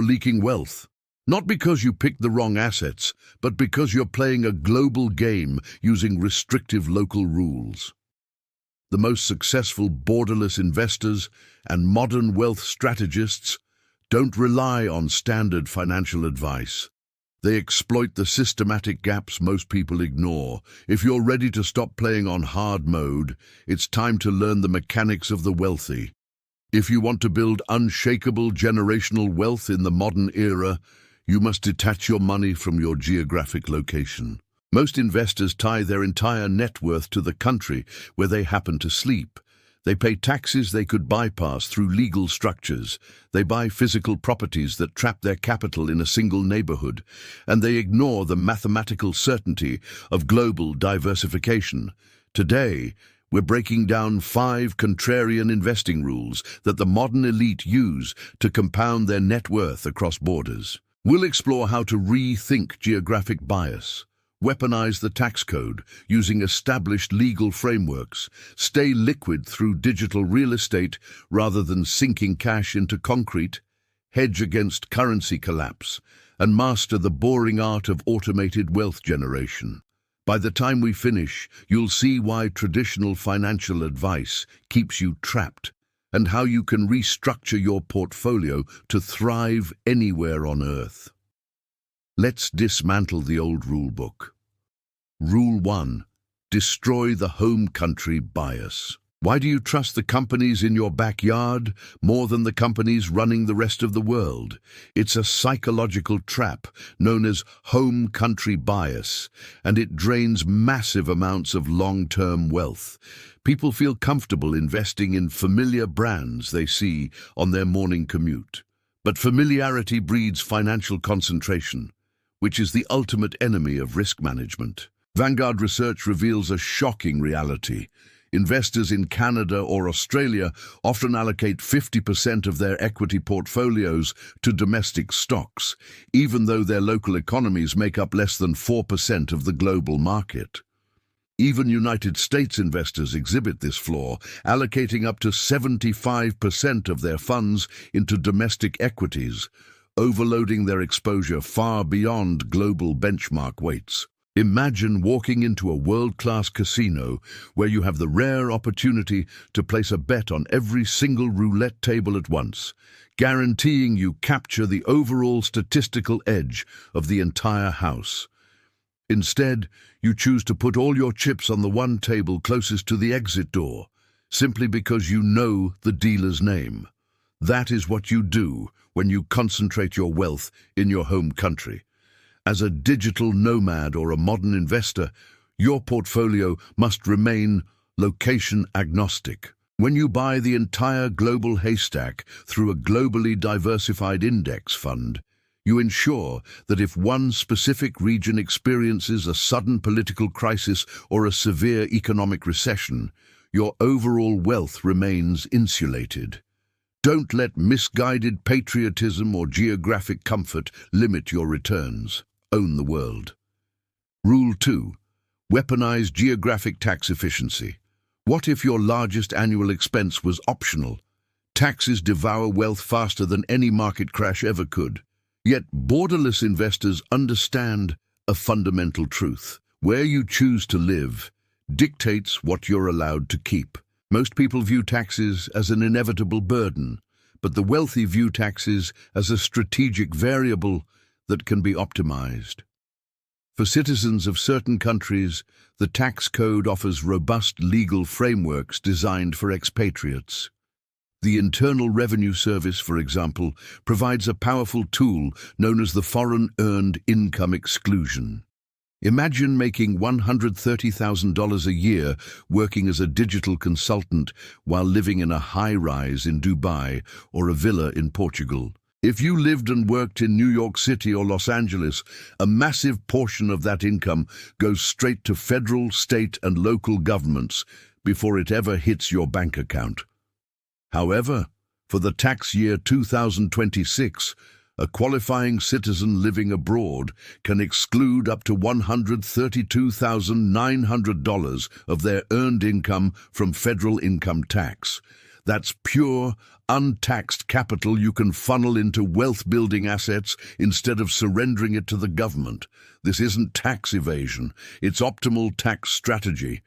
leaking wealth. Not because you picked the wrong assets, but because you're playing a global game using restrictive local rules. The most successful borderless investors and modern wealth strategists don't rely on standard financial advice. They exploit the systematic gaps most people ignore. If you're ready to stop playing on hard mode, it's time to learn the mechanics of the wealthy. If you want to build unshakable generational wealth in the modern era, you must detach your money from your geographic location. Most investors tie their entire net worth to the country where they happen to sleep. They pay taxes they could bypass through legal structures. They buy physical properties that trap their capital in a single neighborhood. And they ignore the mathematical certainty of global diversification. Today, we're breaking down 5 contrarian investing rules that the modern elite use to compound their net worth across borders. We'll explore how to rethink geographic bias, weaponize the tax code using established legal frameworks, stay liquid through digital real estate rather than sinking cash into concrete, hedge against currency collapse, and master the boring art of automated wealth generation. By the time we finish, you'll see why traditional financial advice keeps you trapped and how you can restructure your portfolio to thrive anywhere on Earth. Let's dismantle the old rulebook. Rule 1. Destroy the home country bias. Why do you trust the companies in your backyard more than the companies running the rest of the world? It's a psychological trap known as home country bias, and it drains massive amounts of long-term wealth. People feel comfortable investing in familiar brands they see on their morning commute. But familiarity breeds financial concentration, which is the ultimate enemy of risk management. Vanguard research reveals a shocking reality. Investors in Canada or Australia often allocate 50% of their equity portfolios to domestic stocks, even though their local economies make up less than 4% of the global market. Even United States investors exhibit this flaw, allocating up to 75% of their funds into domestic equities, overloading their exposure far beyond global benchmark weights. Imagine walking into a world-class casino where you have the rare opportunity to place a bet on every single roulette table at once, guaranteeing you capture the overall statistical edge of the entire house. Instead, you choose to put all your chips on the one table closest to the exit door, simply because you know the dealer's name. That is what you do when you concentrate your wealth in your home country. As a digital nomad or a modern investor, your portfolio must remain location agnostic. When you buy the entire global haystack through a globally diversified index fund, you ensure that if one specific region experiences a sudden political crisis or a severe economic recession, your overall wealth remains insulated. Don't let misguided patriotism or geographic comfort limit your returns. Own the world. Rule 2. Weaponize geographic tax efficiency. What if your largest annual expense was optional? Taxes devour wealth faster than any market crash ever could. Yet borderless investors understand a fundamental truth. Where you choose to live dictates what you're allowed to keep. Most people view taxes as an inevitable burden, but the wealthy view taxes as a strategic variable that can be optimized. For citizens of certain countries, the tax code offers robust legal frameworks designed for expatriates. The Internal Revenue Service, for example, provides a powerful tool known as the Foreign Earned Income Exclusion. Imagine making $130,000 a year working as a digital consultant while living in a high-rise in Dubai or a villa in Portugal. If you lived and worked in New York City or Los Angeles, a massive portion of that income goes straight to federal, state, and local governments before it ever hits your bank account. However, for the tax year 2026, a qualifying citizen living abroad can exclude up to $132,900 of their earned income from federal income tax. That's pure, untaxed capital you can funnel into wealth-building assets instead of surrendering it to the government. This isn't tax evasion, it's optimal tax strategy.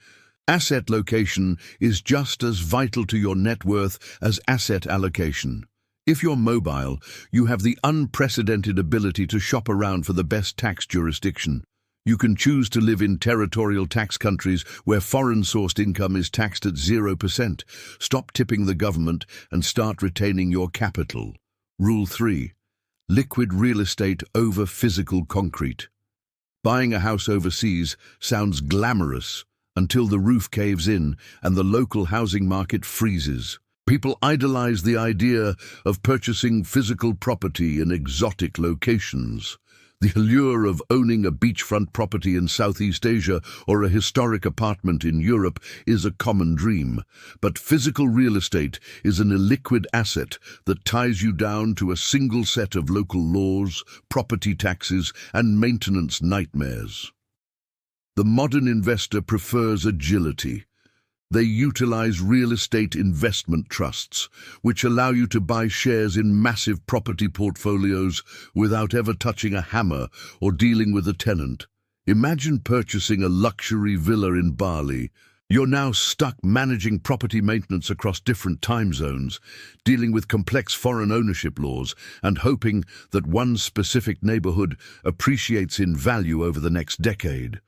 Asset location is just as vital to your net worth as asset allocation. If you're mobile, you have the unprecedented ability to shop around for the best tax jurisdiction. You can choose to live in territorial tax countries where foreign-sourced income is taxed at 0%. Stop tipping the government and start retaining your capital. Rule 3. Liquid real estate over physical concrete. Buying a house overseas sounds glamorous until the roof caves in and the local housing market freezes. People idolize the idea of purchasing physical property in exotic locations. The allure of owning a beachfront property in Southeast Asia or a historic apartment in Europe is a common dream. But physical real estate is an illiquid asset that ties you down to a single set of local laws, property taxes, and maintenance nightmares. The modern investor prefers agility. They utilize real estate investment trusts, which allow you to buy shares in massive property portfolios without ever touching a hammer or dealing with a tenant. Imagine purchasing a luxury villa in Bali. You're now stuck managing property maintenance across different time zones, dealing with complex foreign ownership laws, and hoping that one specific neighborhood appreciates in value over the next decade.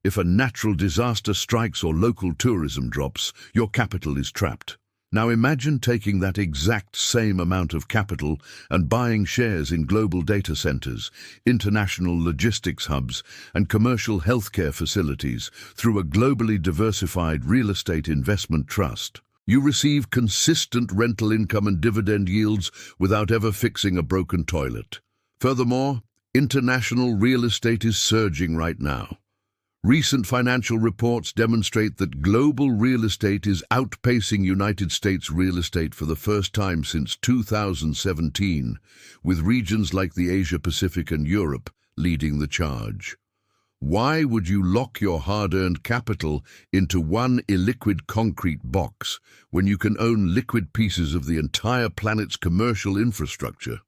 If a natural disaster strikes or local tourism drops, your capital is trapped. Now imagine taking that exact same amount of capital and buying shares in global data centers, international logistics hubs, and commercial healthcare facilities through a globally diversified real estate investment trust. You receive consistent rental income and dividend yields without ever fixing a broken toilet. Furthermore, international real estate is surging right now. Recent financial reports demonstrate that global real estate is outpacing United States real estate for the first time since 2017, with regions like the Asia-Pacific and Europe leading the charge. Why would you lock your hard-earned capital into one illiquid concrete box when you can own liquid pieces of the entire planet's commercial infrastructure?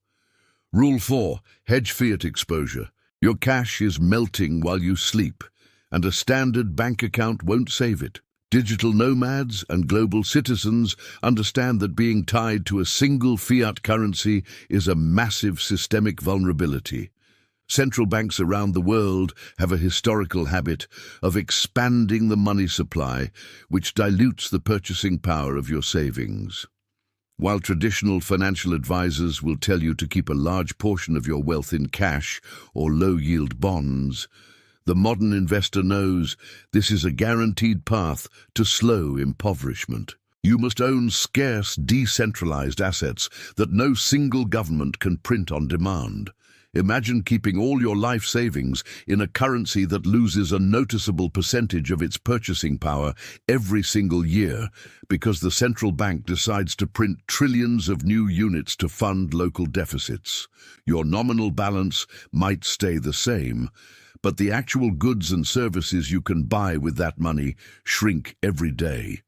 Rule 4. Hedge fiat exposure. Your cash is melting while you sleep, and a standard bank account won't save it. Digital nomads and global citizens understand that being tied to a single fiat currency is a massive systemic vulnerability. Central banks around the world have a historical habit of expanding the money supply, which dilutes the purchasing power of your savings. While traditional financial advisors will tell you to keep a large portion of your wealth in cash or low-yield bonds, the modern investor knows this is a guaranteed path to slow impoverishment. You must own scarce, decentralized assets that no single government can print on demand. Imagine keeping all your life savings in a currency that loses a noticeable percentage of its purchasing power every single year because the central bank decides to print trillions of new units to fund local deficits. Your nominal balance might stay the same, but the actual goods and services you can buy with that money shrink every day.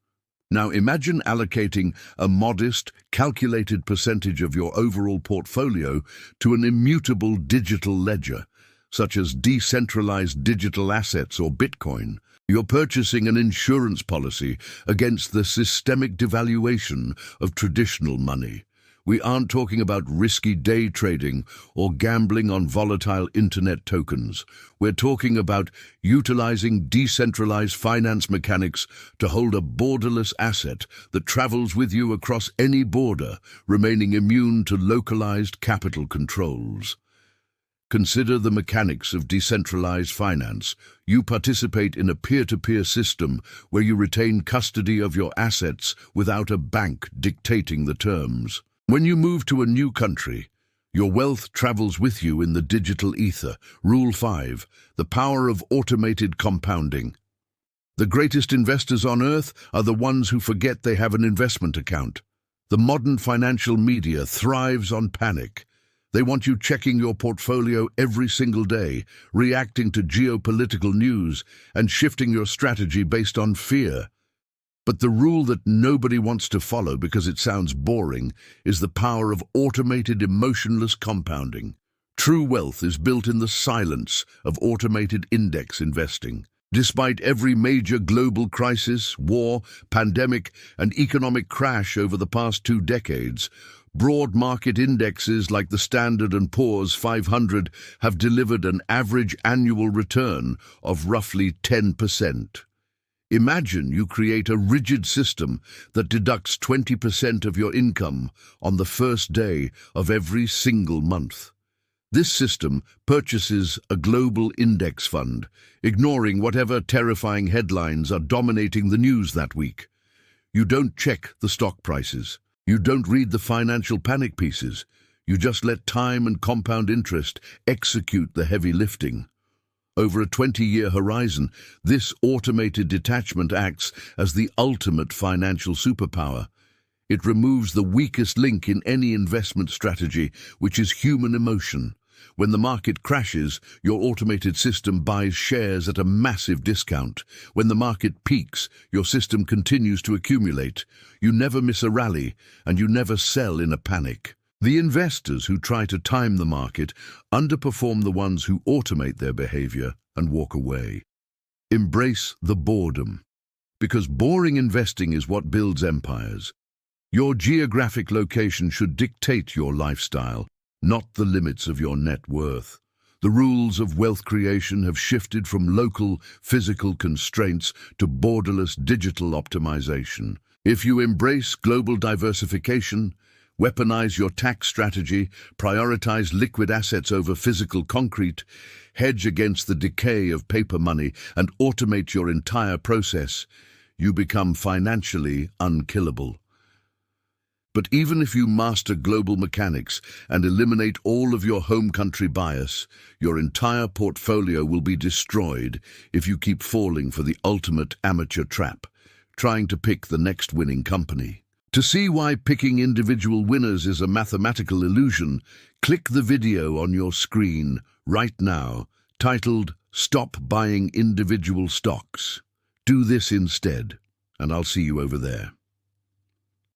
Now imagine allocating a modest, calculated percentage of your overall portfolio to an immutable digital ledger, such as decentralized digital assets or Bitcoin. You're purchasing an insurance policy against the systemic devaluation of traditional money. We aren't talking about risky day trading or gambling on volatile internet tokens. We're talking about utilizing decentralized finance mechanics to hold a borderless asset that travels with you across any border, remaining immune to localized capital controls. Consider the mechanics of decentralized finance. You participate in a peer-to-peer system where you retain custody of your assets without a bank dictating the terms. When you move to a new country, your wealth travels with you in the digital ether. Rule 5. The power of automated compounding. The greatest investors on earth are the ones who forget they have an investment account. The modern financial media thrives on panic. They want you checking your portfolio every single day, reacting to geopolitical news, and shifting your strategy based on fear. But the rule that nobody wants to follow because it sounds boring is the power of automated emotionless compounding. True wealth is built in the silence of automated index investing. Despite every major global crisis, war, pandemic, and economic crash over the past 2 decades, broad market indexes like the Standard & Poor's 500 have delivered an average annual return of roughly 10%. Imagine you create a rigid system that deducts 20% of your income on the first day of every single month. This system purchases a global index fund, ignoring whatever terrifying headlines are dominating the news that week. You don't check the stock prices. You don't read the financial panic pieces. You just let time and compound interest execute the heavy lifting. Over a 20-year horizon, this automated detachment acts as the ultimate financial superpower. It removes the weakest link in any investment strategy, which is human emotion. When the market crashes, your automated system buys shares at a massive discount. When the market peaks, your system continues to accumulate. You never miss a rally, and you never sell in a panic. The investors who try to time the market underperform the ones who automate their behavior and walk away. Embrace the boredom, because boring investing is what builds empires. Your geographic location should dictate your lifestyle, not the limits of your net worth. The rules of wealth creation have shifted from local, physical constraints to borderless digital optimization. If you embrace global diversification, weaponize your tax strategy, prioritize liquid assets over physical concrete, hedge against the decay of paper money, and automate your entire process, you become financially unkillable. But even if you master global mechanics and eliminate all of your home country bias, your entire portfolio will be destroyed if you keep falling for the ultimate amateur trap, trying to pick the next winning company. To see why picking individual winners is a mathematical illusion, click the video on your screen right now, titled "Stop Buying Individual Stocks." Do this instead, and I'll see you over there.